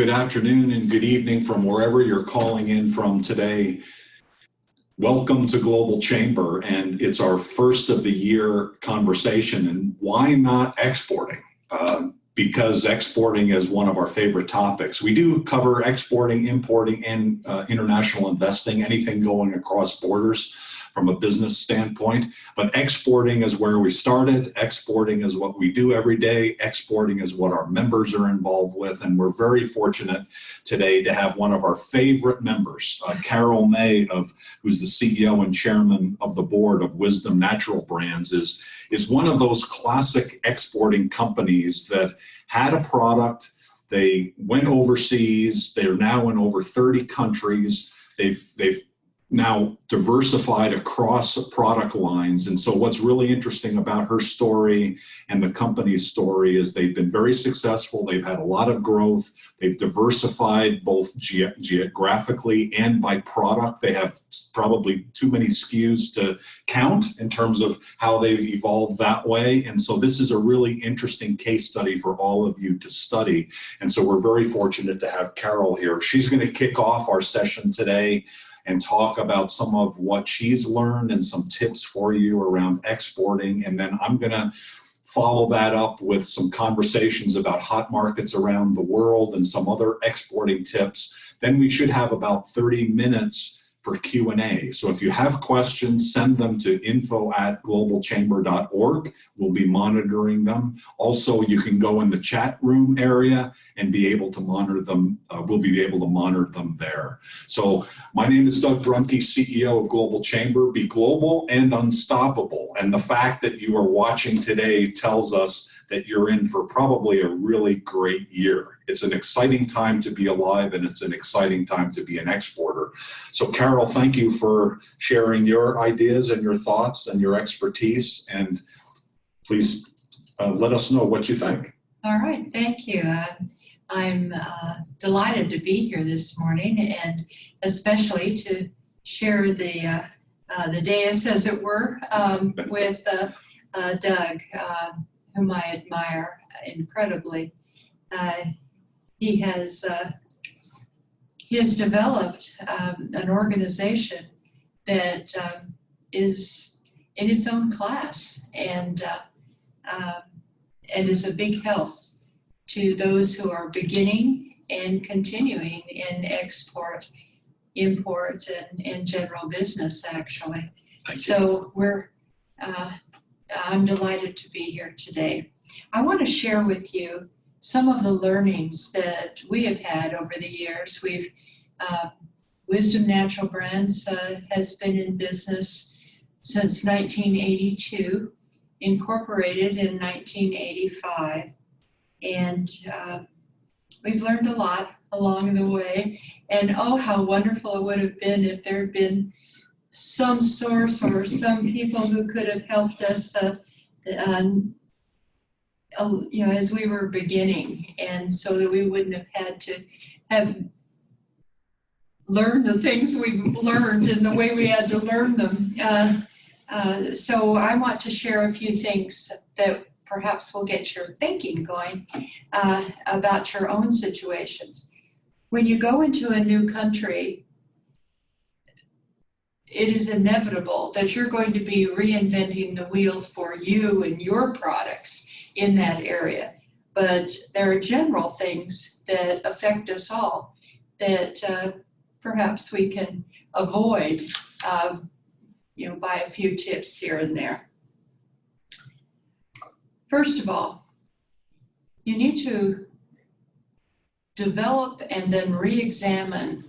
Good afternoon and good evening from wherever you're calling in from today. Welcome to Global Chamber, and it's our first of the year conversation. And why not exporting? Because exporting is one of our favorite topics. We do cover exporting, importing, and international investing, anything going across borders from a business standpoint. But exporting is where we started. Exporting is what we do every day. Exporting is what our members are involved with. And we're very fortunate today to have one of our favorite members, Carol May, who's the CEO and chairman of the board of Wisdom Natural Brands, is one of those classic exporting companies that had a product. They went overseas. They're now in over 30 countries. They've now diversified across product lines. And so what's really interesting about her story and the company's story is they've been very successful. They've had a lot of growth. They've diversified both geographically and by product. They have probably too many SKUs to count in terms of how they've evolved that way. And so this is a really interesting case study for all of you to study. And so we're very fortunate to have Carol here. She's going to kick off our session today and talk about some of what she's learned and some tips for you around exporting. And then I'm going to follow that up with some conversations about hot markets around the world and some other exporting tips. Then we should have about 30 minutes for Q&A. So if you have questions, send them to info@globalchamber.org. We'll be monitoring them. Also, you can go in the chat room area and be able to monitor them. We'll be able to monitor them there. So my name is Doug Brunke, CEO of Global Chamber. Be global and unstoppable. And the fact that you are watching today tells us that you're in for probably a really great year. It's an exciting time to be alive, and it's an exciting time to be an exporter. So Carol, thank you for sharing your ideas and your thoughts and your expertise, and please let us know what you think. All right, thank you. I'm delighted to be here this morning, and especially to share the dais, as it were, with Doug, whom I admire incredibly. He has developed an organization that is in its own class and is a big help to those who are beginning and continuing in export, import, and general business, actually. So I'm delighted to be here today. I want to share with you some of the learnings that we have had over the years. Wisdom Natural Brands has been in business since 1982, incorporated in 1985, and we've learned a lot along the way. And oh, how wonderful it would have been if there had been some source or some people who could have helped us as we were beginning, and so that we wouldn't have had to have learned the things we've learned in the way we had to learn them. So I want to share a few things that perhaps will get your thinking going about your own situations. When you go into a new country, it is inevitable that you're going to be reinventing the wheel for you and your products in that area. But there are general things that affect us all that perhaps we can avoid by a few tips here and there. First of all, you need to develop and then re-examine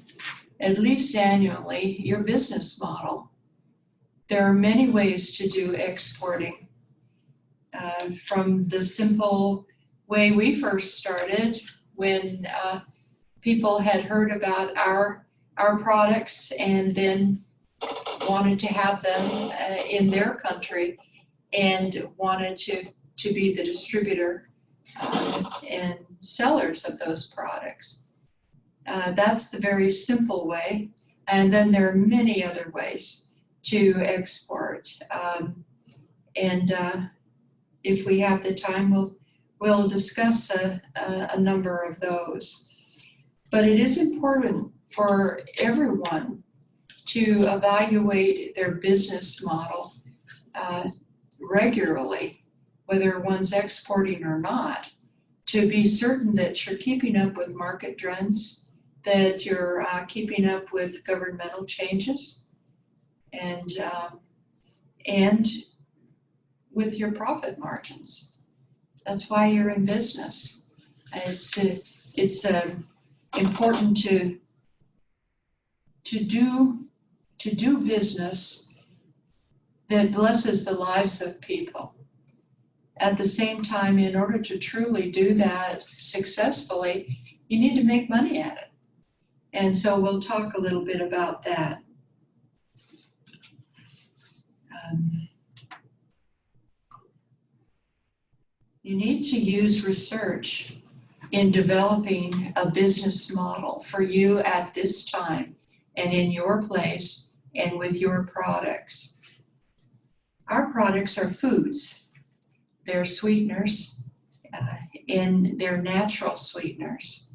at least annually your business model. There are many ways to do exporting. From the simple way we first started, when people had heard about our products and then wanted to have them in their country and wanted to be the distributor and sellers of those products. That's the very simple way. And then there are many other ways to export. If we have the time, we'll discuss a number of those. But it is important for everyone to evaluate their business model regularly, whether one's exporting or not, to be certain that you're keeping up with market trends, that you're keeping up with governmental changes, and with your profit margins. That's why you're in business. It's important to do business that blesses the lives of people. At the same time, in order to truly do that successfully, you need to make money at it. And so we'll talk a little bit about that. You need to use research in developing a business model for you at this time and in your place and with your products. Our products are foods. They're sweeteners, and they're natural sweeteners.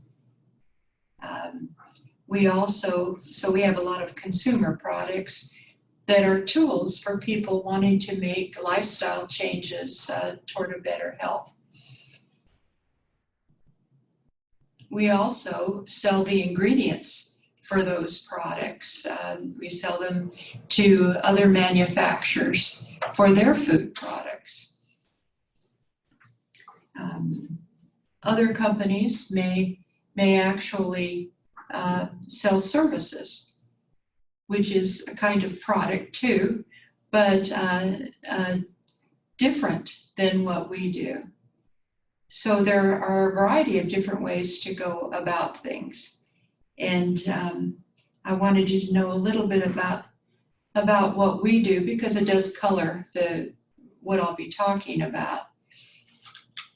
We have a lot of consumer products that are tools for people wanting to make lifestyle changes toward a better health. We also sell the ingredients for those products. We sell them to other manufacturers for their food products. Other companies may actually sell services, which is a kind of product too, but different than what we do. So there are a variety of different ways to go about things. And I wanted you to know a little bit about what we do, because it does color what I'll be talking about.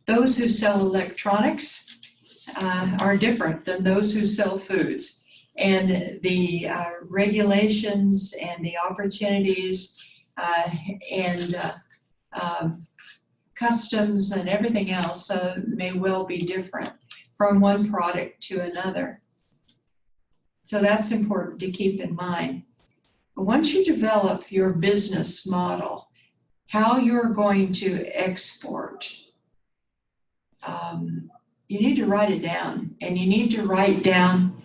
Those who sell electronics are different than those who sell foods. And the regulations and the opportunities and customs and everything else may well be different from one product to another. So that's important to keep in mind. But once you develop your business model, how you're going to export, you need to write it down, and you need to write down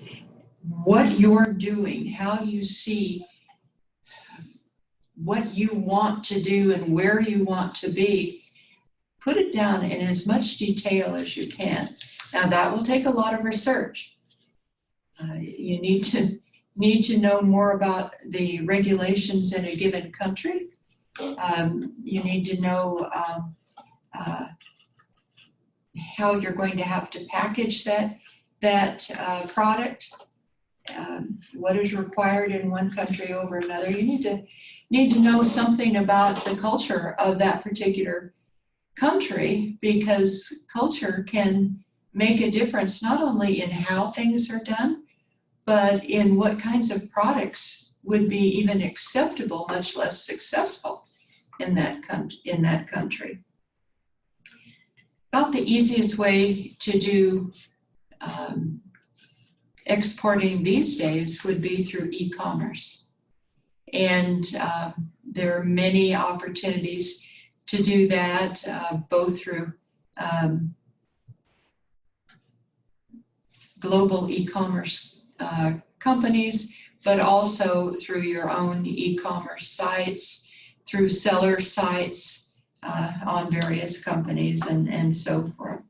what you're doing, how you see what you want to do and where you want to be. Put it down in as much detail as you can. Now that will take a lot of research. You need to know more about the regulations in a given country. You need to know how you're going to have to package that product. What is required in one country over another. You need to know something about the culture of that particular country, because culture can make a difference not only in how things are done, but in what kinds of products would be even acceptable, much less successful in that country. About the easiest way to do exporting these days would be through e-commerce. And there are many opportunities to do that, both through global e-commerce companies, but also through your own e-commerce sites, through seller sites on various companies and so forth.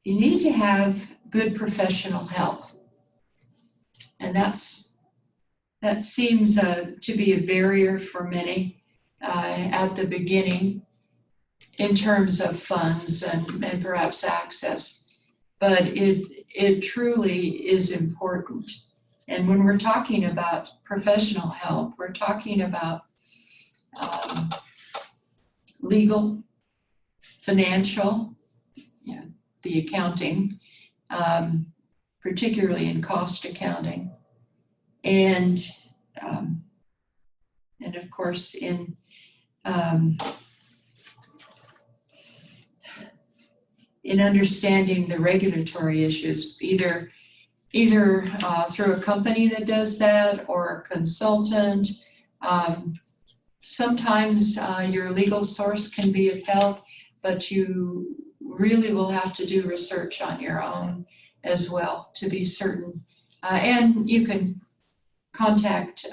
You need to have good professional help. And that seems to be a barrier for many at the beginning in terms of funds and perhaps access. But it truly is important. And when we're talking about professional help, we're talking about legal, financial, the accounting, particularly in cost accounting, and of course in in understanding the regulatory issues, either through a company that does that or a consultant. Sometimes your legal source can be of help, but you really will have to do research on your own as well to be certain. And you can contact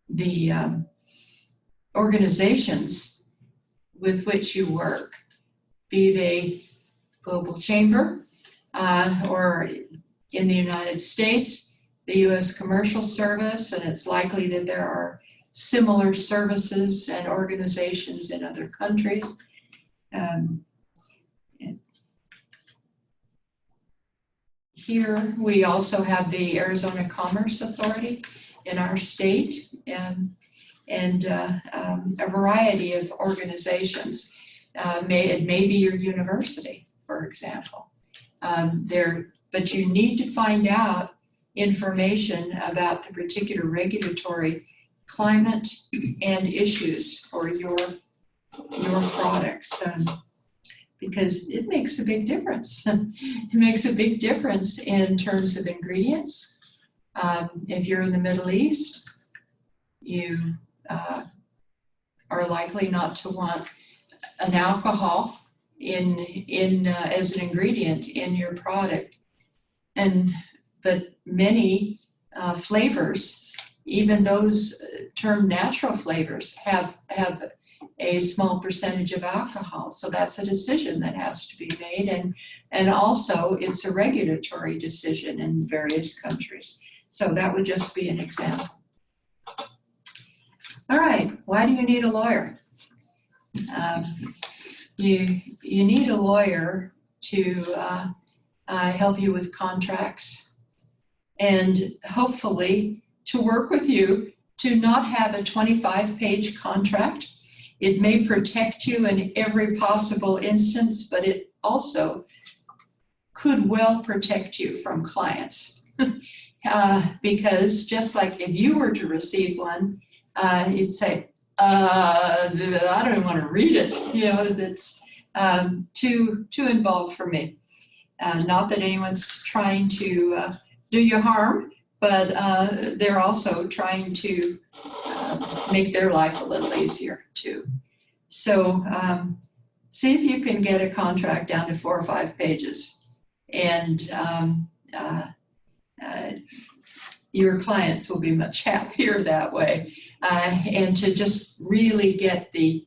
the organizations with which you work, be they Global Chamber or in the United States, the U.S. Commercial Service, and it's likely that there are similar services and organizations in other countries. Here we also have the Arizona Commerce Authority in our state, and a variety of organizations. It may be your university, for example. But you need to find out information about the particular regulatory climate and issues for your products, because it makes a big difference. It makes a big difference in terms of ingredients. If you're in the Middle East, you are likely not to want an alcohol as an ingredient in your product, but many flavors, even those termed natural flavors, have a small percentage of alcohol. So that's a decision that has to be made, and also it's a regulatory decision in various countries. So that would just be an example. All right, why do you need a lawyer? You need a lawyer to help you with contracts, and hopefully to work with you to not have a 25-page contract. It may protect you in every possible instance, but it also could well protect you from clients. Because just like if you were to receive one, you'd say, I don't even want to read it. You know, it's too involved for me. Not that anyone's trying to do you harm, but they're also trying to make their life a little easier too. So see if you can get a contract down to 4 or 5 pages, and your clients will be much happier that way. And to just really get the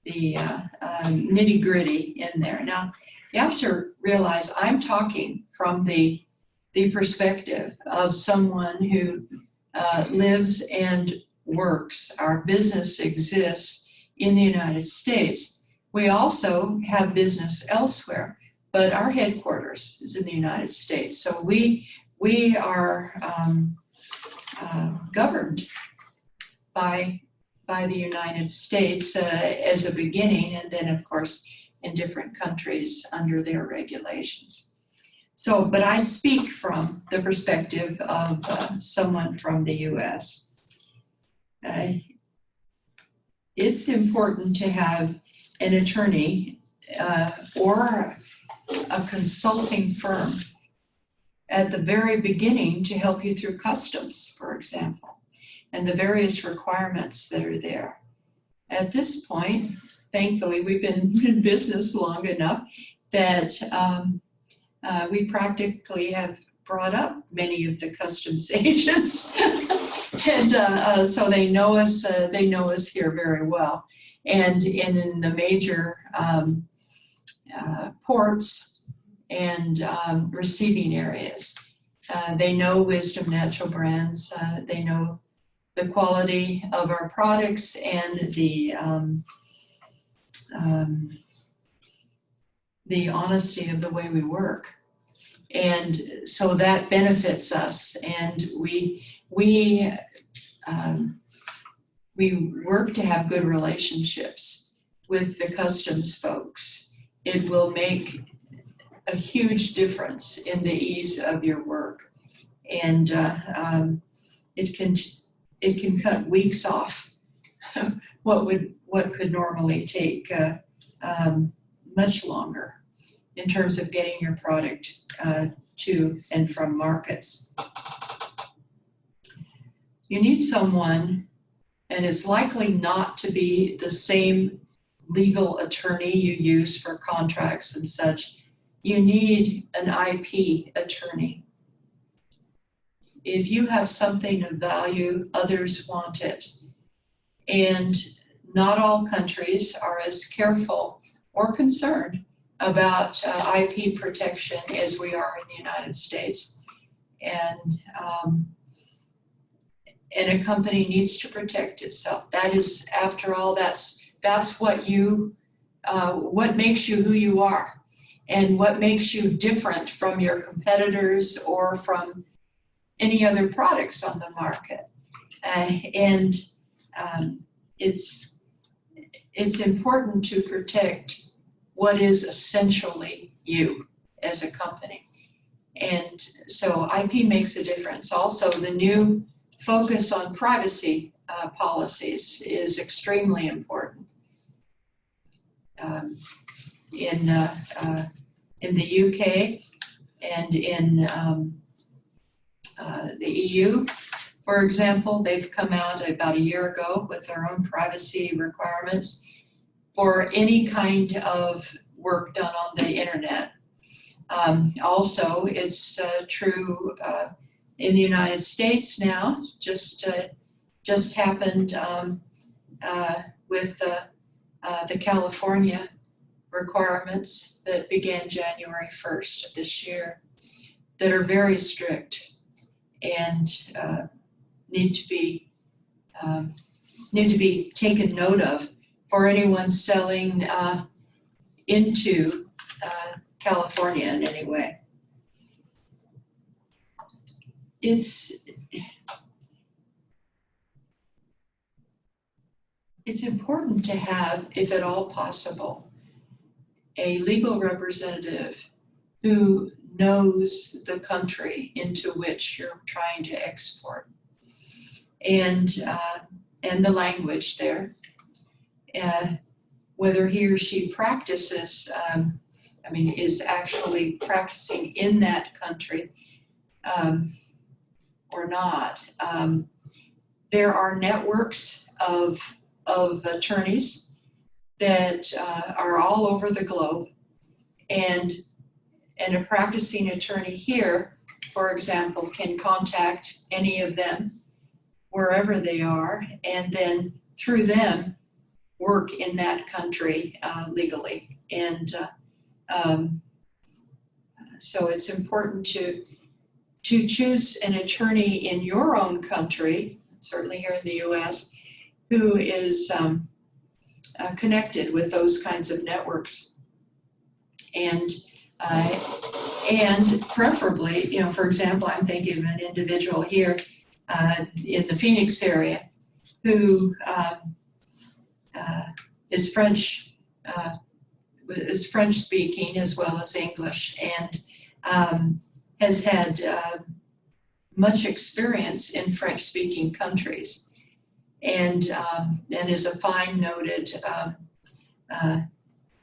nitty-gritty in there. Now, you have to realize I'm talking from the perspective of someone who lives and works. Our business exists in the United States. We also have business elsewhere, but our headquarters is in the United States. So we are governed by the United States as a beginning, and then of course in different countries under their regulations. So, but I speak from the perspective of someone from the US. It's important to have an attorney or a consulting firm at the very beginning to help you through customs, for example, and the various requirements that are there. At this point, thankfully, we've been in business long enough that we practically have brought up many of the customs agents. And so they know us here very well. And in the major ports and receiving areas, they know Wisdom Natural Brands. They know the quality of our products and the honesty of the way we work. And so that benefits us, and we work to have good relationships with the customs folks. It will make a huge difference in the ease of your work, and it can cut weeks off what could normally take much longer in terms of getting your product to and from markets. You need someone, and it's likely not to be the same legal attorney you use for contracts and such. You need an IP attorney. If you have something of value, others want it. And not all countries are as careful or concerned about IP protection as we are in the United States. And a company needs to protect itself. That is, after all, that's what what makes you who you are, and what makes you different from your competitors or from any other products on the market. It's important to protect what is essentially you as a company. And so IP makes a difference. Also, the new focus on privacy policies is extremely important. In the UK and in the EU, for example, they've come out about a year ago with their own privacy requirements for any kind of work done on the internet. Also, it's true in the United States now. Just happened with the California requirements that began January 1st of this year, that are very strict and need to be taken note of for anyone selling into California in any way. It's important to have, if at all possible, a legal representative who knows the country into which you're trying to export, and the language there, whether he or she practices, is actually practicing in that country or not. There are networks of attorneys that are all over the globe, and a practicing attorney here, for example, can contact any of them wherever they are, and then through them work in that country legally. And so it's important to choose an attorney in your own country, certainly here in the US, who is connected with those kinds of networks. And preferably, for example, I'm thinking of an individual here in the Phoenix area who is French speaking as well as English, and has had much experience in French speaking countries, and is a fine noted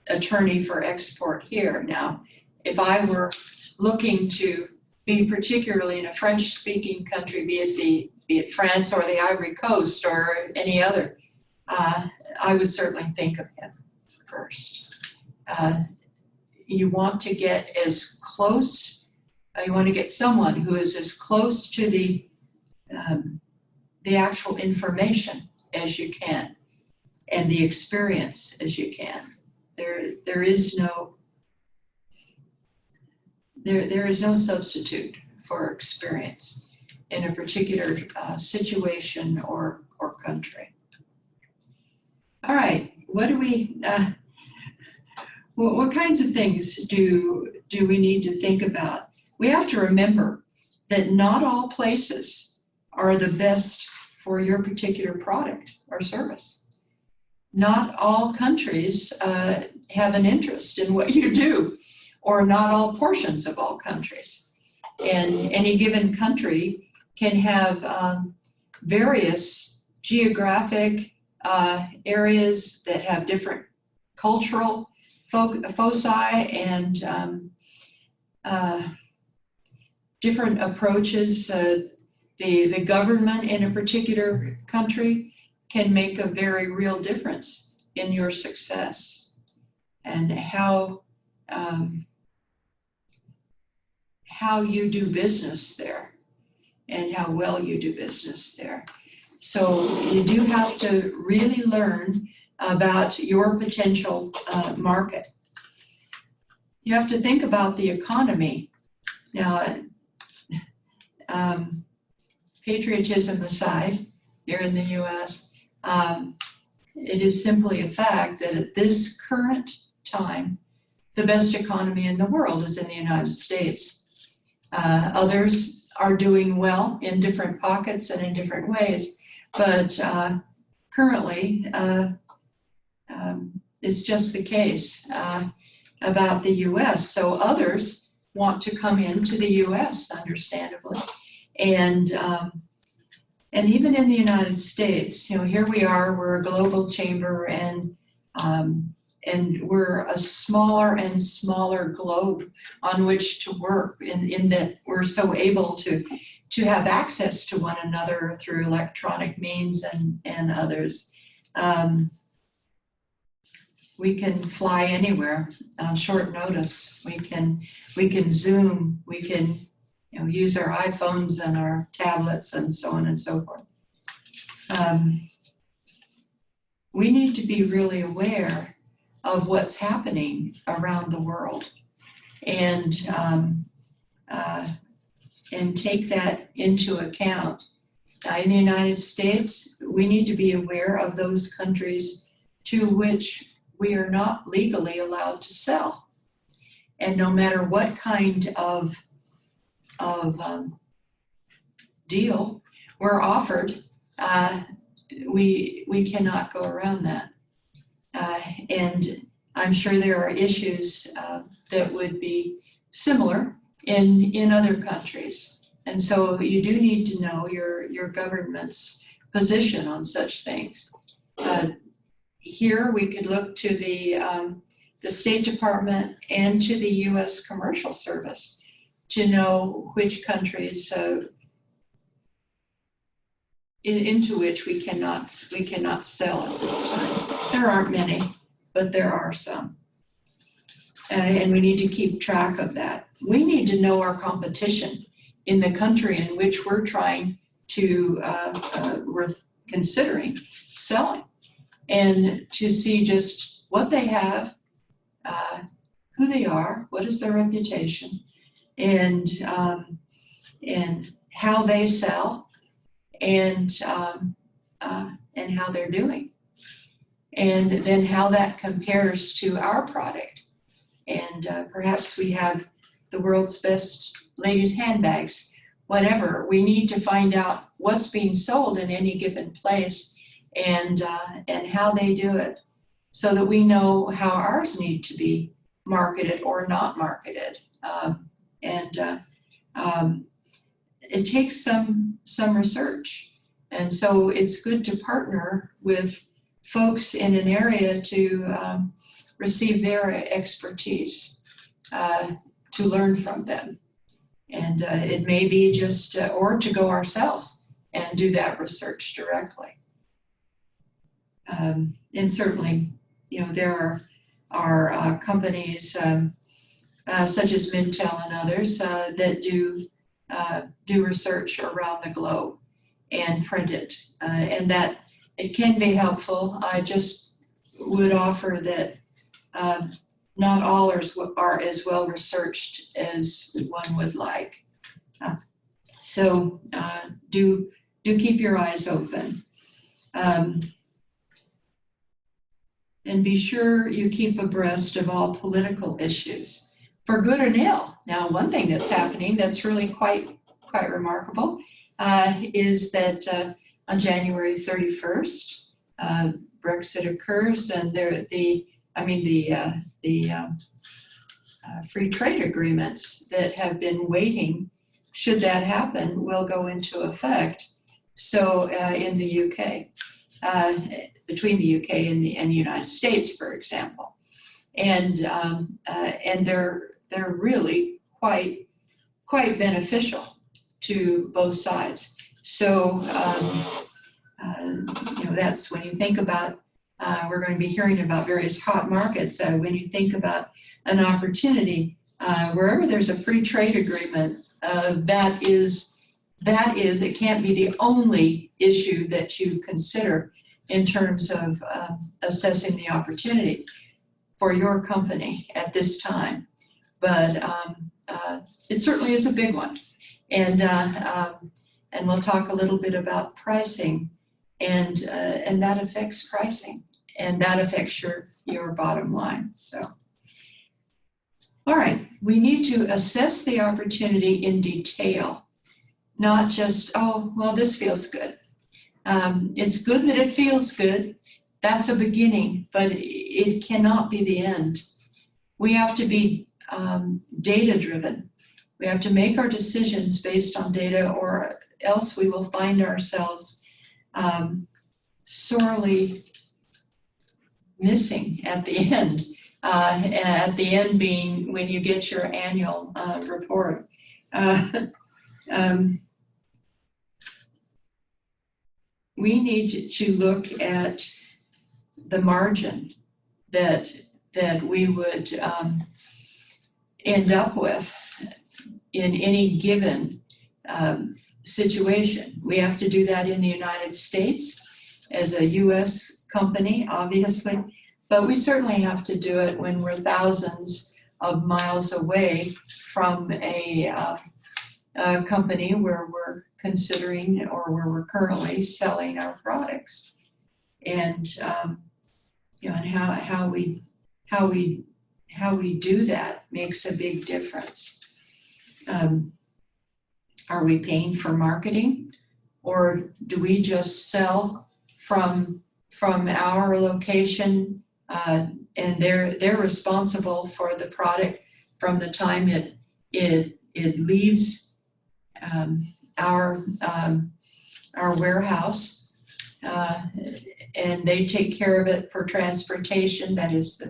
attorney for export here. Now, if I were looking to be particularly in a French speaking country, be it France or the Ivory Coast or any other, I would certainly think of him first. You want to get as close, you want to get someone who is as close to the actual information as you can, and the experience as you can. There is no substitute for experience in a particular situation or country. All right, what kinds of things do we need to think about? We have to remember that not all places are the best for your particular product or service. Not all countries have an interest in what you do, or not all portions of all countries. And any given country can have various geographic areas that have different cultural foci and different approaches. The government in a particular country can make a very real difference in your success and how you do business there and how well you do business there. So you do have to really learn about your potential market. You have to think about the economy. Now, patriotism aside, here in the US, it is simply a fact that at this current time, the best economy in the world is in the United States. Others are doing well in different pockets and in different ways, but currently it's just the case about the US. So others want to come into the US, understandably. And even in the United States, you know, here we are, we're a global chamber, and we're a smaller and smaller globe on which to work in that we're so able to have access to one another through electronic means and others. We can fly anywhere on short notice. We can Zoom, we can use our iPhones and our tablets and so on and so forth. We need to be really aware of what's happening around the world and take that into account. In the United States, we need to be aware of those countries to which we are not legally allowed to sell. And no matter what kind of deal we're offered, we cannot go around that. And I'm sure there are issues that would be similar in other countries. And so you do need to know your government's position on such things. Here we could look to the State Department and to the U.S. Commercial Service to know which countries into which we cannot sell at this time. There aren't many, but there are some. And we need to keep track of that. We need to know our competition in the country in which we're trying to, we're considering selling, and to see just what they have, who they are, what is their reputation, and how they sell, and how they're doing, and then how that compares to our product. And perhaps we have the world's best ladies' handbags, whatever. We need to find out what's being sold in any given place and how they do it, so that we know how ours need to be marketed or not marketed. It takes some research. And so it's good to partner with folks in an area to receive their expertise, to learn from them. And it may be just, or to go ourselves and do that research directly. And certainly, there are companies such as Mintel and others that do research around the globe and print it, and that it can be helpful. I just would offer that not all are as well researched as one would like. So do keep your eyes open. And be sure you keep abreast of all political issues, for good or ill. Now, one thing that's happening that's really quite remarkable is that on January 31st, Brexit occurs, and the free trade agreements that have been waiting, should that happen, will go into effect. So in the UK, between the UK and the United States, for example. and they're really quite beneficial to both sides. So that's when you think about, we're going to be hearing about various hot markets. When you think about an opportunity, wherever there's a free trade agreement, that is, it can't be the only issue that you consider in terms of assessing the opportunity for your company at this time. But it certainly is a big one. And we'll talk a little bit about pricing, and that affects pricing, and that affects your bottom line. So, all right, we need to assess the opportunity in detail, not just, oh, well, this feels good. It's good that it feels good. That's a beginning, but it cannot be the end. We have to be data-driven. We have to make our decisions based on data, or else we will find ourselves sorely missing at the end. At the end being when you get your annual report. We need to look at the margin that we would end up with in any given situation. We have to do that in the United States as a US company, obviously, but we certainly have to do it when we're thousands of miles away from a company where we're considering or where we're currently selling our products. And and how we do that makes a big difference. Are we paying for marketing, or do we just sell from our location, and they're responsible for the product from the time it leaves our warehouse, and they take care of it for transportation, that is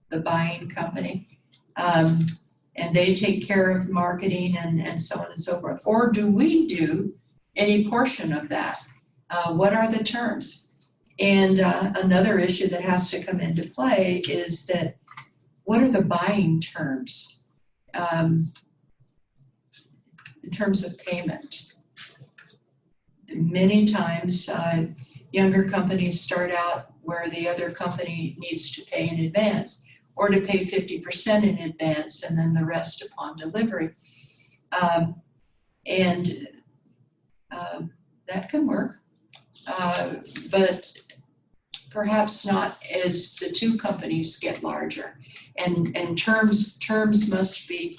the buying company, and they take care of marketing and so on and so forth? Or do we do any portion of that? What are the terms? And another issue that has to come into play is that, what are the buying terms in terms of payment? Many times, younger companies start out where the other company needs to pay in advance, or to pay 50% in advance and then the rest upon delivery. That can work, but perhaps not as the two companies get larger. And terms must be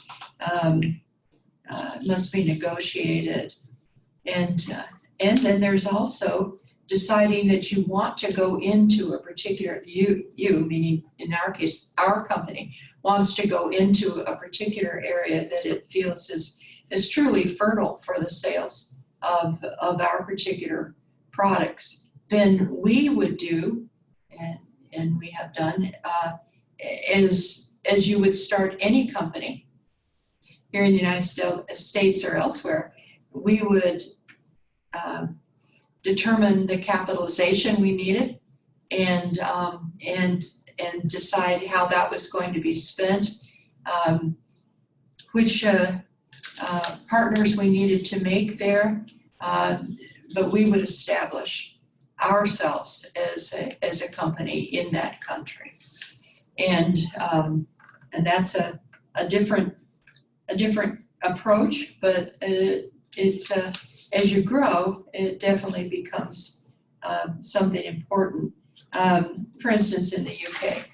negotiated. And then there's also deciding that you want to go into a particular, you meaning in our case, our company wants to go into a particular area that it feels is truly fertile for the sales of our particular products. Then we would do, and we have done, as you would start any company here in the United States or elsewhere, we would determine the capitalization we needed, and decide how that was going to be spent, which partners we needed to make there, but we would establish ourselves as a company in that country, and that's a different approach, but as you grow, it definitely becomes something important. For instance, in the UK,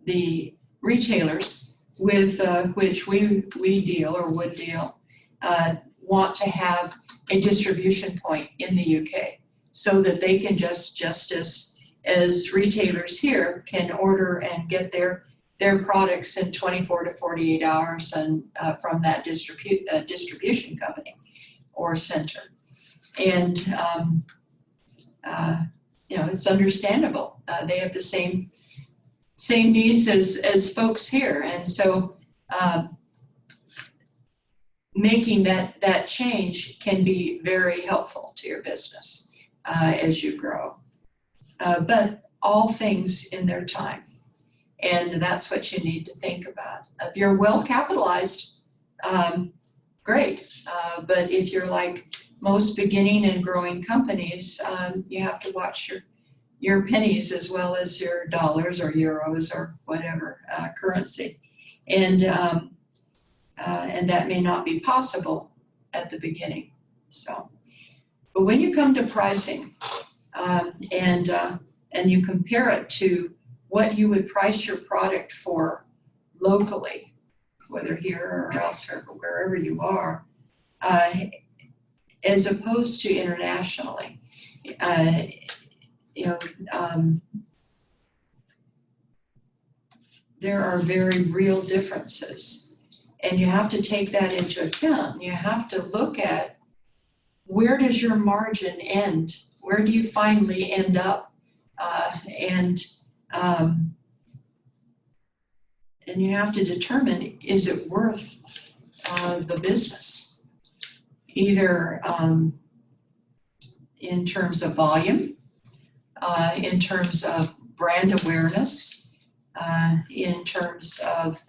the retailers with which we deal or would deal want to have a distribution point in the UK, so that they can just as retailers here can order and get their products in 24 to 48 hours and from that distribution company or center. And it's understandable. They have the same needs as folks here, and so making that change can be very helpful to your business as you grow. But all things in their time, and that's what you need to think about. If you're well capitalized, great. But if you're like most beginning and growing companies, you have to watch your pennies as well as your dollars or euros or whatever currency, and that may not be possible at the beginning. So, but when you come to pricing, and you compare it to what you would price your product for locally, whether here or elsewhere, but wherever you are, as opposed to internationally, there are very real differences, and you have to take that into account. You have to look at, where does your margin end? Where do you finally end up? And you have to determine, is it worth the business? Either in terms of volume, in terms of brand awareness, in terms of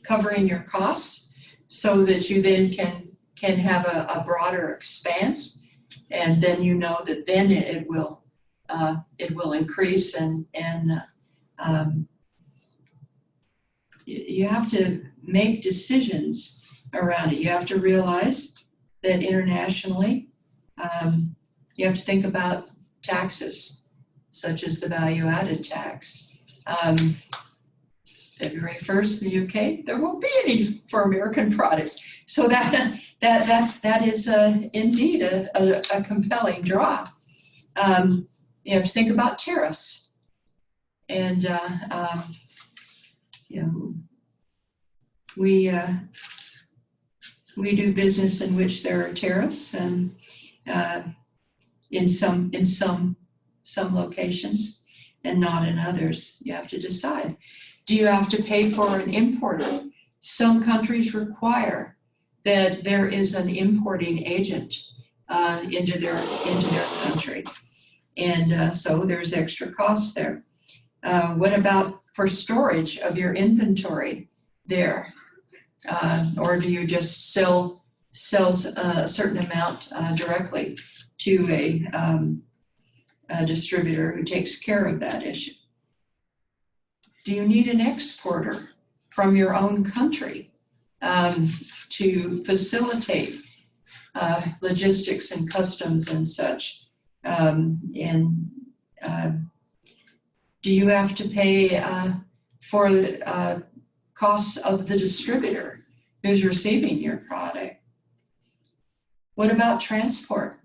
covering your costs so that you then can have a broader expanse, and then you know that then it will increase, and you have to make decisions around it. You have to realize that internationally, you have to think about taxes, such as the value-added tax. February 1st in the UK, there won't be any for American products. So that is indeed a compelling draw. You have to think about tariffs, and we do business in which there are tariffs, and in some locations, and not in others. You have to decide. Do you have to pay for an importer? Some countries require that there is an importing agent into their country, and so there's extra costs there. What about for storage of your inventory there? Or do you just sell a certain amount directly to a distributor who takes care of that issue? Do you need an exporter from your own country to facilitate logistics and customs and such? Do you have to pay for the costs of the distributor who's receiving your product? What about transport?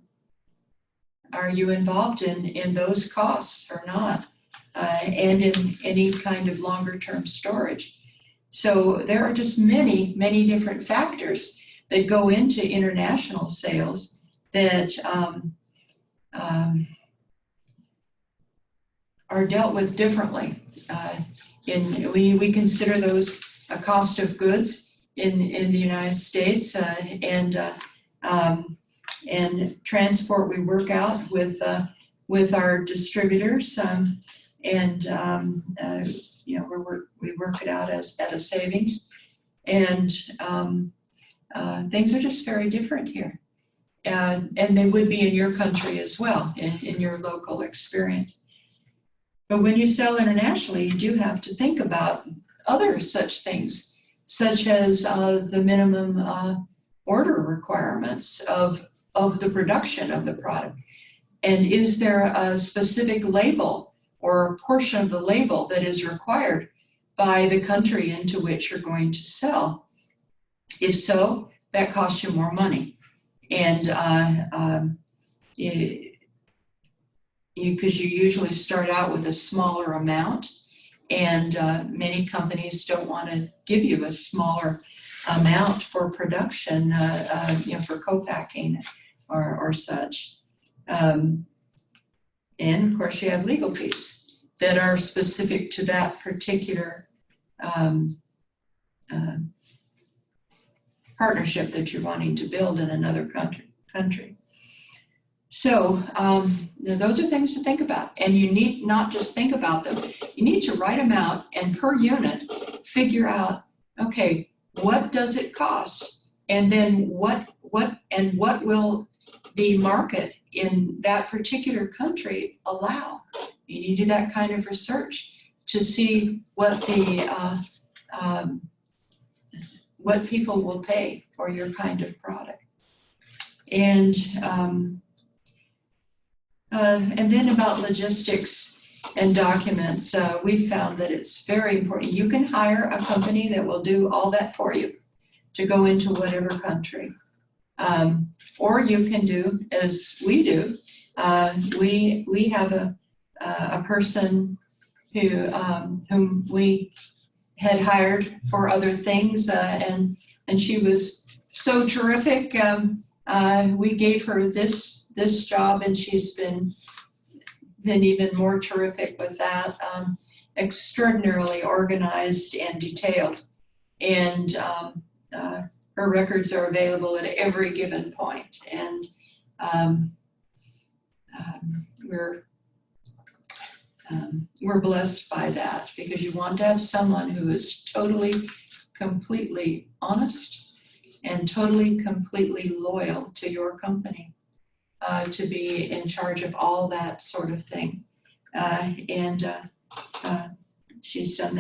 Are you involved in those costs or not? And in any kind of longer term storage. So there are just many, many different factors that go into international sales that are dealt with differently. We consider those a cost of goods in the United States, and transport we work out with our distributors, we work it out at a savings, and things are just very different here, and they would be in your country as well, in your local experience. But when you sell internationally, you do have to think about other such things, such as the minimum order requirements of the production of the product. And is there a specific label or a portion of the label that is required by the country into which you're going to sell? If so, that costs you more money. And because you usually start out with a smaller amount, and many companies don't want to give you a smaller amount for production, for co-packing or such. And of course, you have legal fees that are specific to that particular partnership that you're wanting to build in another country. So those are things to think about. And you need not just think about them, you need to write them out and per unit figure out, okay, what does it cost? And then what will the market in that particular country allow? You need to do that kind of research to see what what people will pay for your kind of product. And then about logistics and documents, we found that it's very important. You can hire a company that will do all that for you to go into whatever country. Or you can do as we do. We have a person whom we had hired for other things, and she was so terrific. We gave her this job, and she's been even more terrific with that. Extraordinarily organized and detailed, and her records are available at every given point, and we're blessed by that, because you want to have someone who is totally, completely honest and totally, completely loyal to your company, to be in charge of all that sort of thing. She's done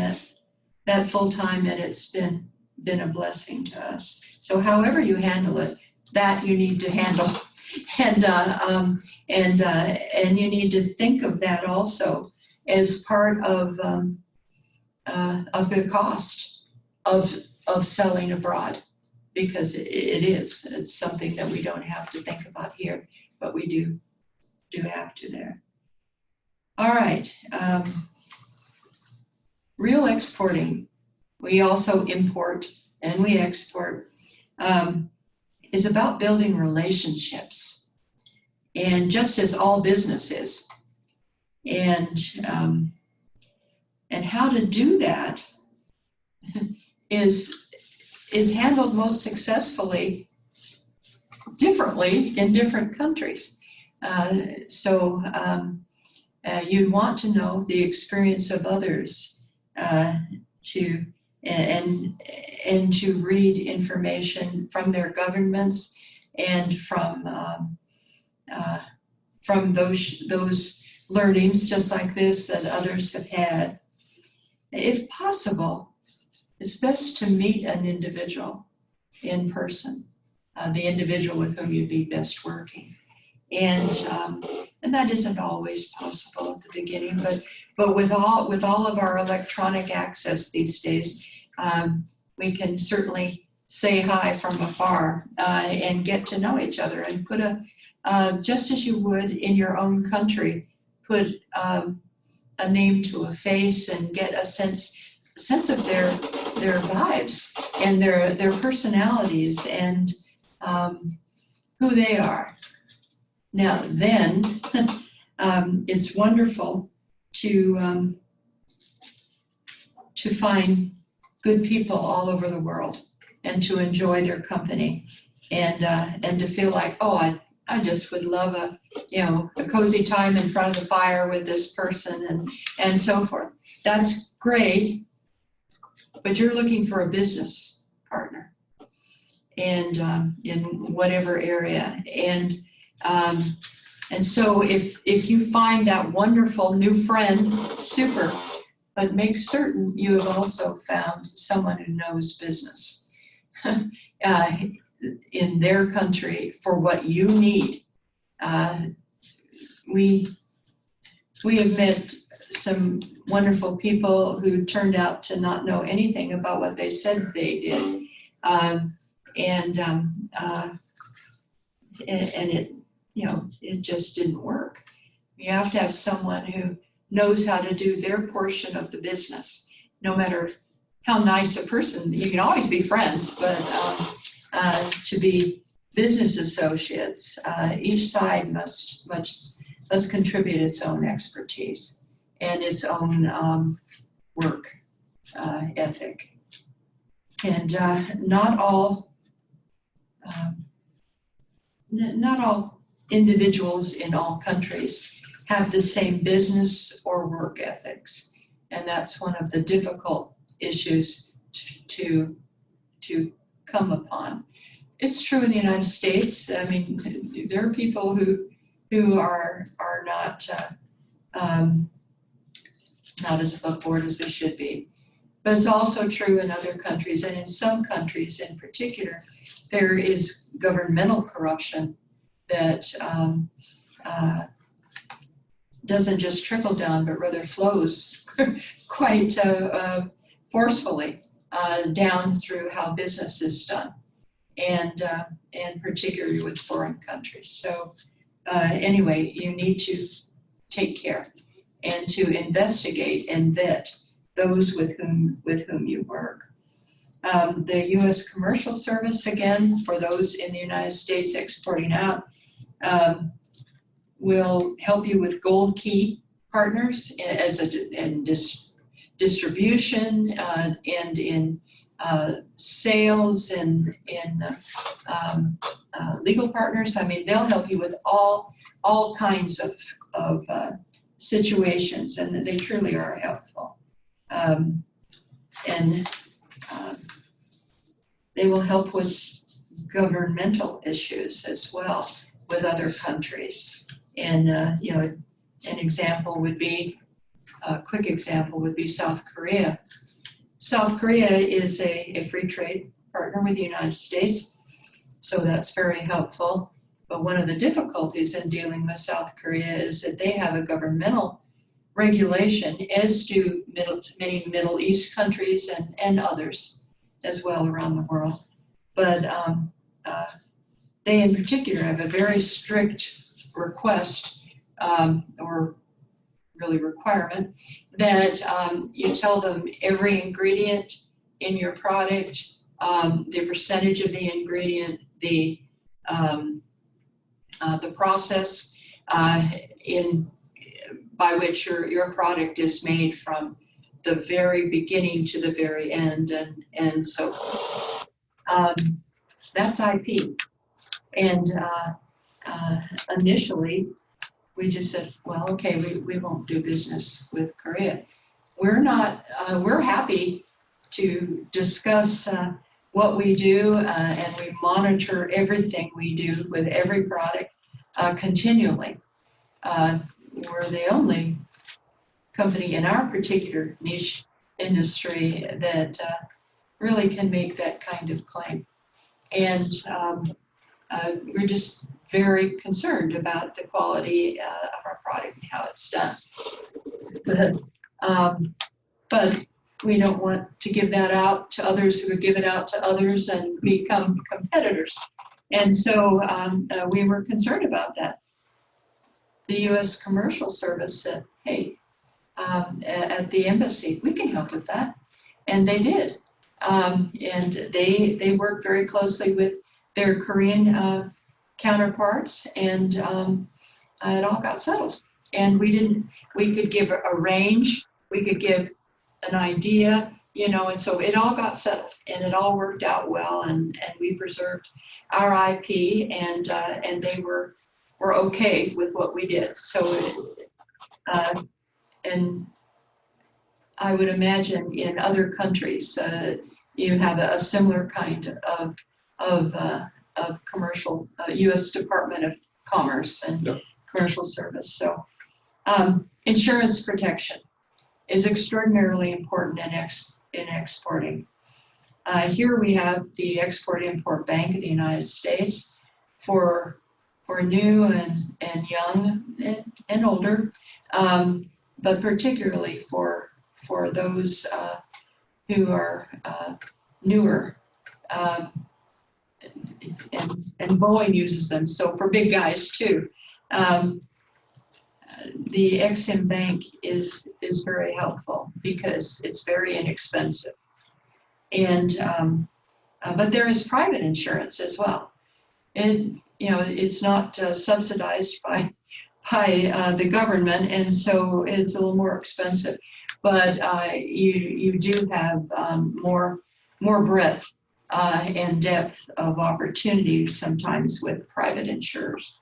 that full time, and it's been a blessing to us. So however you handle it, that you need to handle, and you need to think of that also as part of the cost of selling abroad, because it's something that we don't have to think about here, but we do have to there. All right, real exporting. We also import and we export, is about building relationships, and just as all business is. And how to do that is handled most successfully differently in different countries. You'd want to know the experience of others, to read information from their governments and from those learnings just like this that others have had. If possible, it's best to meet an individual in person, the individual with whom you'd be best working. And that isn't always possible at the beginning, but with all of our electronic access these days, we can certainly say hi from afar and get to know each other, and put just as you would in your own country, put a name to a face and get a sense of their vibes and their personalities and who they are. Now then, it's wonderful to find good people all over the world and to enjoy their company, and to feel like, oh, I just would love a cozy time in front of the fire with this person and so forth. That's great, but you're looking for a business partner, and in whatever area. And so if you find that wonderful new friend, super, but make certain you have also found someone who knows business in their country for what you need. We have met some wonderful people who turned out to not know anything about what they said they did, and it just didn't work. You have to have someone who knows how to do their portion of the business, no matter how nice a person. You can always be friends, but to be business associates, each side must must contribute its own expertise and its own work ethic. And not all individuals in all countries have the same business or work ethics. And that's one of the difficult issues to come upon. It's true in the United States. I mean, there are people who are not as above board as they should be. But it's also true in other countries, and in some countries in particular, there is governmental corruption that doesn't just trickle down, but rather flows quite forcefully down through how business is done, and particularly with foreign countries. So anyway, you need to take care and to investigate and vet those with whom you work. The U.S. Commercial Service, again, for those in the United States exporting out, will help you with gold key partners in distribution and in sales and in legal partners. I mean, they'll help you with all kinds of situations, and they truly are helpful. They will help with governmental issues as well with other countries. And an example would be, a quick example would be South Korea. South Korea is a free trade partner with the United States, so that's very helpful. But one of the difficulties in dealing with South Korea is that they have a governmental regulation, as do many Middle East countries and others as well around the world. But they in particular have a very strict request or really requirement that you tell them every ingredient in your product, the percentage of the ingredient, the process by which your product is made from the very beginning to the very end, and so that's IP. And initially, we just said, well, okay, we won't do business with Korea. We're happy to discuss what we do, and we monitor everything we do with every product continually. We're the only company in our particular niche industry that really can make that kind of claim. And we're just very concerned about the quality of our product and how it's done. But we don't want to give that out to others who would give it out to others and become competitors. And so we were concerned about that. The U.S. Commercial Service said, hey, at the embassy, we can help with that. And they did. And they worked very closely with their Korean counterparts, and it all got settled. And we could give a range, we could give an idea, and so it all got settled, and it all worked out well, and we preserved our IP, and they were okay with what we did. So, and I would imagine in other countries, you have a similar kind of commercial, U.S. Department of Commerce and Yep. Commercial Service. So insurance protection is extraordinarily important in exporting. Here we have the Export-Import Bank of the United States for new and young and older, but particularly for those who are newer. And Boeing uses them, so for big guys too. The Ex-Im Bank is very helpful because it's very inexpensive. And but there is private insurance as well. And it's not subsidized the government, and so it's a little more expensive. But you do have more breadth and depth of opportunity sometimes with private insurers.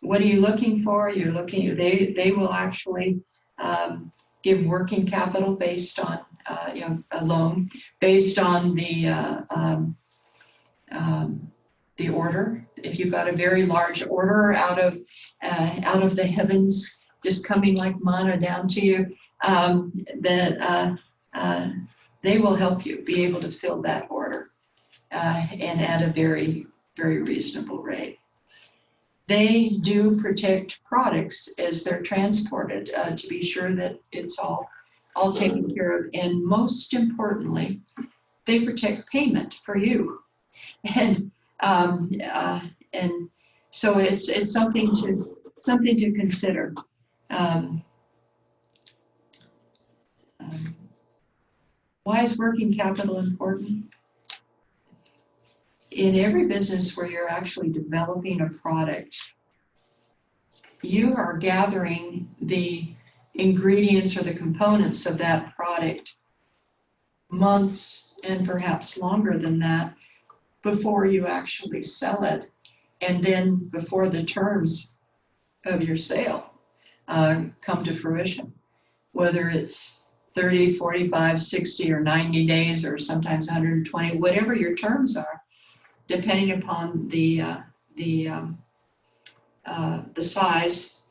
What are you looking for? You're looking. They will actually give working capital based on a loan based on the order. If you've got a very large order out of the heavens, just coming like manna down to you, they will help you be able to fill that order and at a very, very reasonable rate. They do protect products as they're transported to be sure that it's all taken care of. And most importantly, they protect payment for you. And so it's something to consider. Why is working capital important? In every business where you're actually developing a product, you are gathering the ingredients or the components of that product months and perhaps longer than that before you actually sell it, and then before the terms of your sale come to fruition, whether it's 30, 45, 60, or 90 days, or sometimes 120, whatever your terms are, depending upon the size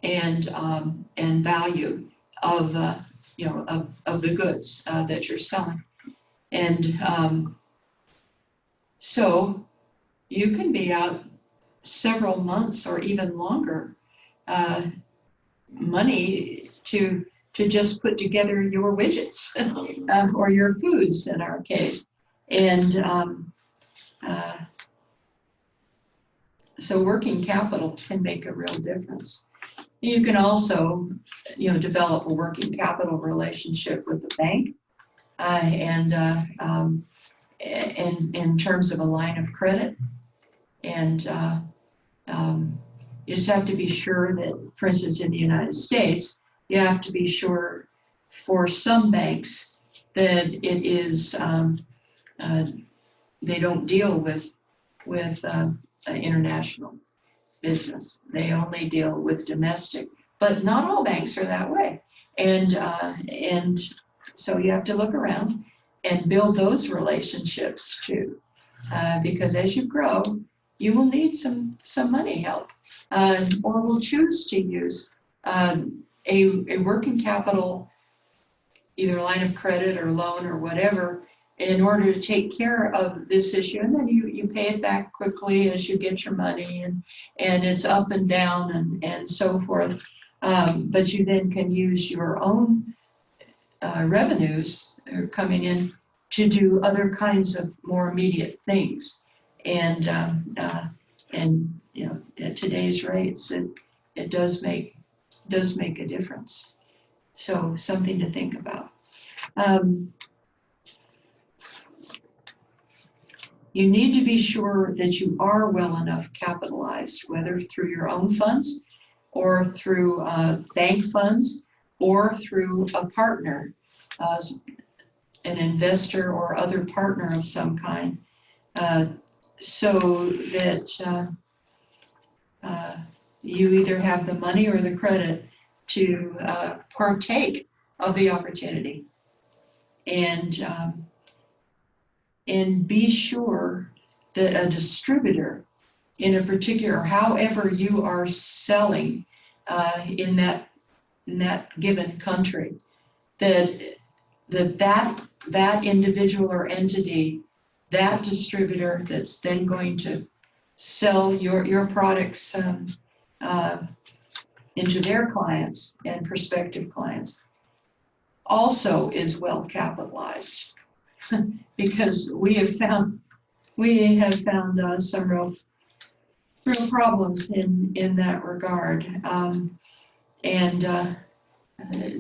and value of the goods that you're selling. And so you can be out several months or even longer, money to just put together your widgets or your foods in our case. And so working capital can make a real difference. You can also, develop a working capital relationship with the bank, and in terms of a line of credit. And you just have to be sure that, for instance, in the United States, you have to be sure for some banks that it is they don't deal with international business. They only deal with domestic, but not all banks are that way. And so you have to look around and build those relationships too, because as you grow, you will need some money help, or will choose to use a working capital, either line of credit or loan or whatever, in order to take care of this issue. And then you pay it back quickly as you get your money, and it's up and down and so forth. But you then can use your own revenues coming in to do other kinds of more immediate things. And at today's rates, it does make a difference. So something to think about. You need to be sure that you are well enough capitalized, whether through your own funds or through bank funds or through a partner, an investor or other partner of some kind, so that you either have the money or the credit to partake of the opportunity. And be sure that a distributor in a particular, however you are selling in that given country, that individual or entity, that distributor that's then going to sell your products into their clients and prospective clients, also is well capitalized. Because we have found some real problems in that regard,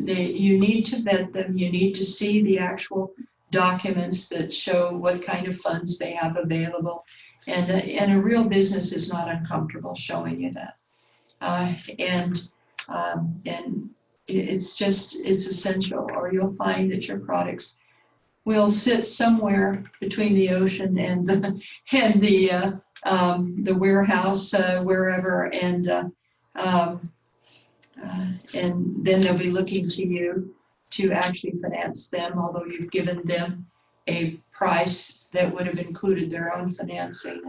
you need to vet them. You need to see the actual documents that show what kind of funds they have available, and a real business is not uncomfortable showing you that. And it's essential, or you'll find that your products will sit somewhere between the ocean and the warehouse, wherever, and then they'll be looking to you to actually finance them, although you've given them a price that would have included their own financing,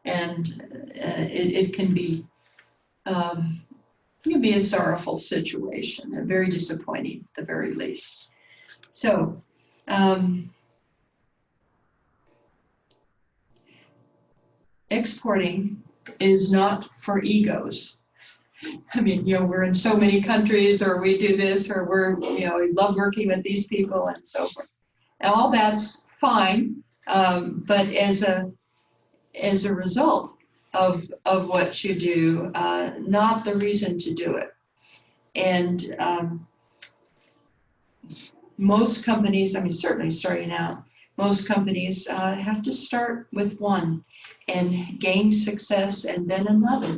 and it can be a sorrowful situation, and very disappointing at the very least. So exporting is not for egos. I mean, we're in so many countries, or we do this, or we love working with these people and so forth. And all that's fine, but as a result of what you do, not the reason to do it. And most companies, I mean, certainly starting out, most companies have to start with one and gain success, and then another.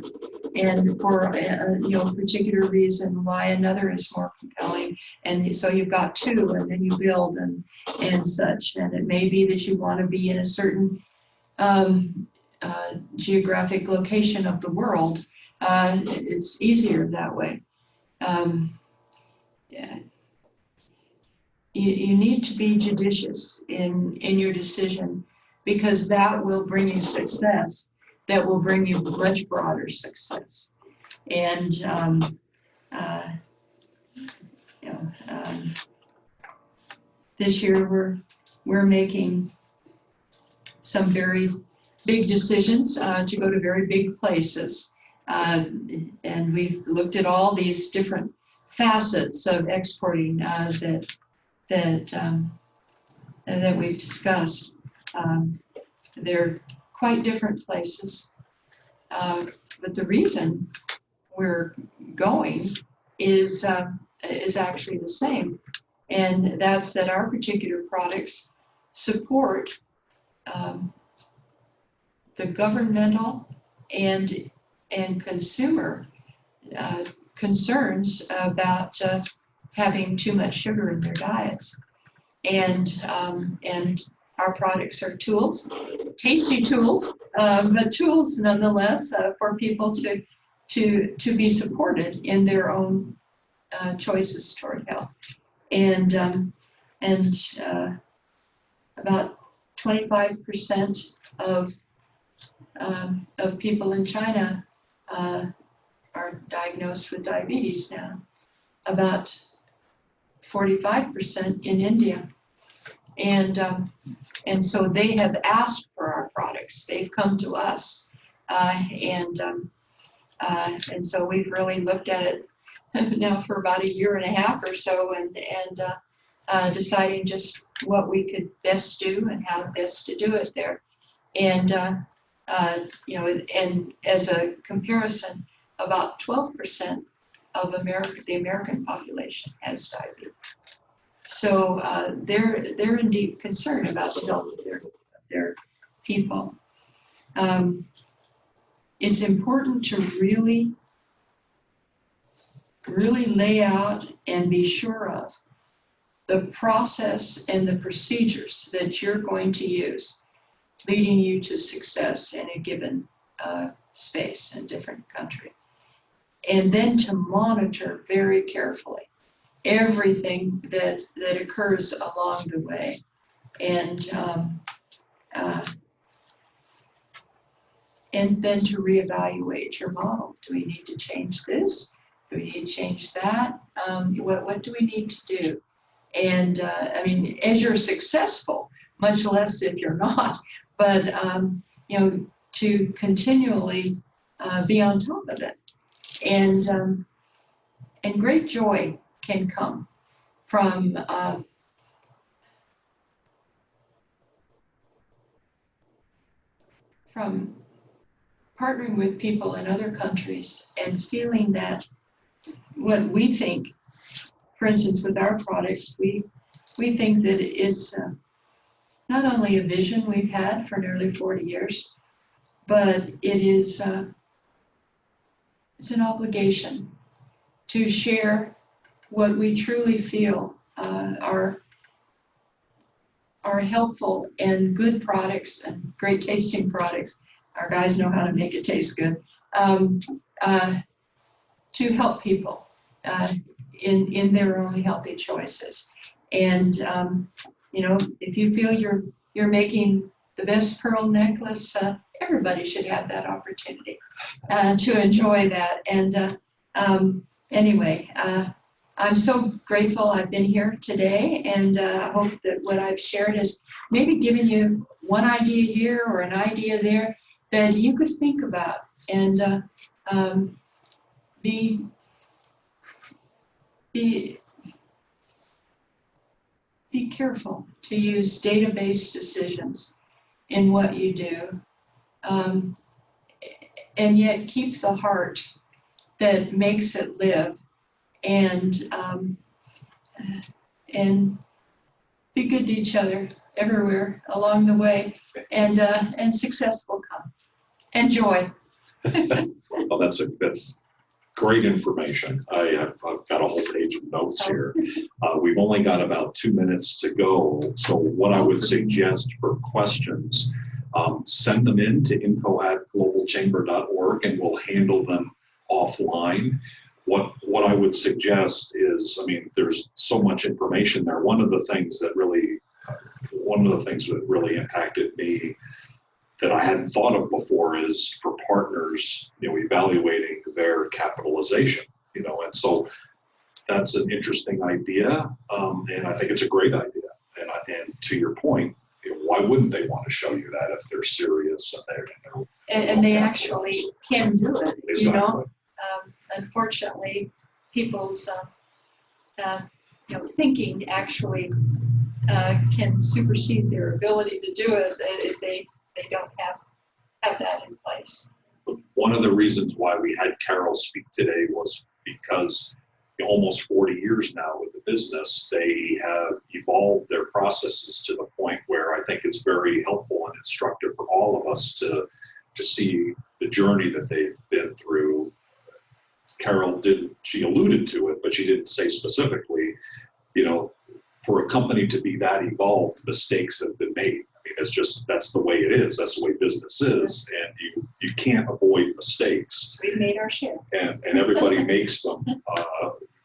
And for a particular reason why another is more compelling. And so you've got two, and then you build and such. And it may be that you want to be in a certain geographic location of the world. It's easier that way. Yeah. You need to be judicious in your decision, because that will bring you success. That will bring you much broader success. And this year we're making some very big decisions to go to very big places, and we've looked at all these different facets of exporting that we've discussed. They're quite different places, but the reason we're going is actually the same, and that's that our particular products support the governmental and consumer concerns about having too much sugar in their diets. And our products are tools, tasty tools, but tools nonetheless for people to be supported in their own choices toward health. And about 25% of people in China are diagnosed with diabetes now. About 45% in India, and so they have asked for our products. They've come to us, and so we've really looked at it now for about a year and a half or so, and deciding just what we could best do and how best to do it there, and and as a comparison, about 12% of the American population has diabetes. So they're in deep concern about the health of their people. It's important to really lay out and be sure of the process and the procedures that you're going to use, leading you to success in a given space and different country. And then to monitor very carefully everything that occurs along the way, and then to reevaluate your model. Do we need to change this? Do we need to change that? What do we need to do? And I mean, as you're successful, much less if you're not, but to continually be on top of it. And great joy can come from partnering with people in other countries and feeling that what we think, for instance, with our products, we think that it's not only a vision we've had for nearly 40 years, but it is it's an obligation to share what we truly feel are helpful and good products and great tasting products. Our guys know how to make it taste good. To help people in their own healthy choices. And if you feel you're making the best pearl necklace, everybody should have that opportunity to enjoy that. And anyway, I'm so grateful I've been here today, and I hope that what I've shared has maybe given you one idea here or an idea there that you could think about, and be careful to use data-based decisions in what you do, and yet keep the heart that makes it live, and be good to each other everywhere along the way, and success will come, and joy. Well, that's great information. I've got a whole page of notes here. We've only got about 2 minutes to go. So what I would suggest for questions, send them in to info@globalchamber.org, and we'll handle them offline. What I would suggest is, there's so much information there. One of the things that really impacted me that I hadn't thought of before is for partners, evaluating their capitalization, and so that's an interesting idea, and I think it's a great idea. And to your point, why wouldn't they want to show you that if they're serious and they actually can do it? Exactly. Unfortunately, people's thinking actually can supersede their ability to do it if they don't have that in place. One of the reasons why we had Carol speak today was because almost 40 years now with the business, they have evolved their processes to the point where I think it's very helpful and instructive for all of us to see the journey that they've been through. Carol she alluded to it, but she didn't say specifically, for a company to be that evolved, mistakes have been made. That's the way it is. That's the way business is, and you can't avoid mistakes. We've made our share, and everybody makes them.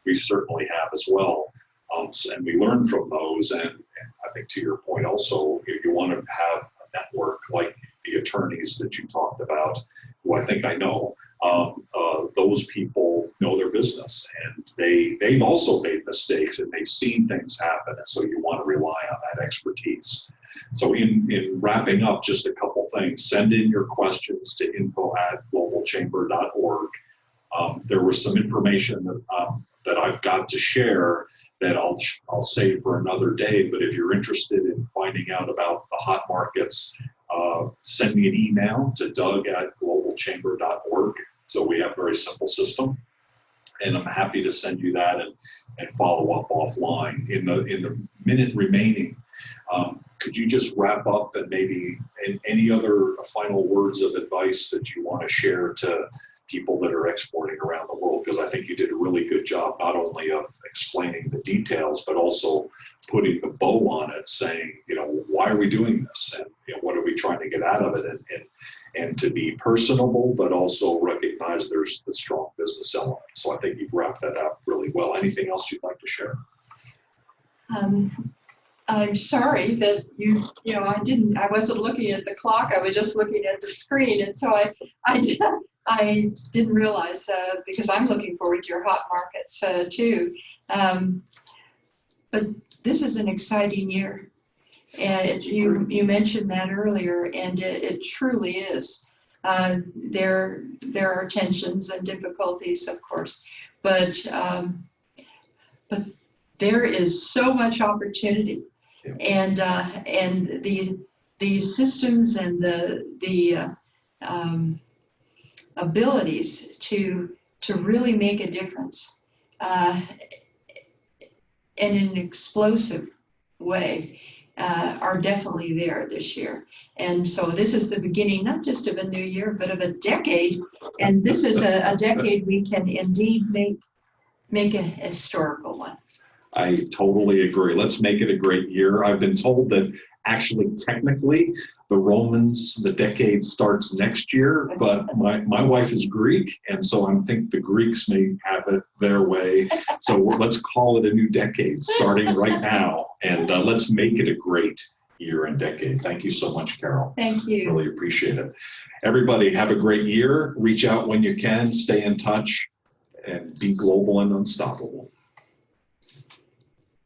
We certainly have as well, and we learn from those. And I think to your point, also, you want to have a network like the attorneys that you talked about, who I think I know. Those people know their business, and they've also made mistakes, and they've seen things happen, and so you want to rely on that expertise. So in wrapping up, just a couple things. Send in your questions to info@globalchamber.org. There was some information that I've got to share that I'll save for another day, but if you're interested in finding out about the hot markets, send me an email to doug@globalchamber.org. So we have a very simple system, and I'm happy to send you that and follow up offline. In the minute remaining, could you just wrap up and maybe any other final words of advice that you want to share to people that are exporting around the world? Because I think you did a really good job, not only of explaining the details, but also putting the bow on it, saying, why are we doing this? And what are we trying to get out of it? And to be personable, but also recognize there's the strong business element. So I think you've wrapped that up really well. Anything else you'd like to share? I'm sorry that I wasn't looking at the clock. I was just looking at the screen, and so I didn't realize, because I'm looking forward to your hot markets too. But this is an exciting year, and you mentioned that earlier, and it truly is. There are tensions and difficulties, of course, but there is so much opportunity. And these systems and the abilities to really make a difference in an explosive way are definitely there this year. And so this is the beginning, not just of a new year, but of a decade. And this is a decade we can indeed make a historical one. I totally agree. Let's make it a great year. I've been told that actually, technically, the decade starts next year, but my wife is Greek, and so I think the Greeks may have it their way. So let's call it a new decade starting right now, and let's make it a great year and decade. Thank you so much, Carol. Thank you. Really appreciate it. Everybody, have a great year. Reach out when you can, stay in touch, and be global and unstoppable.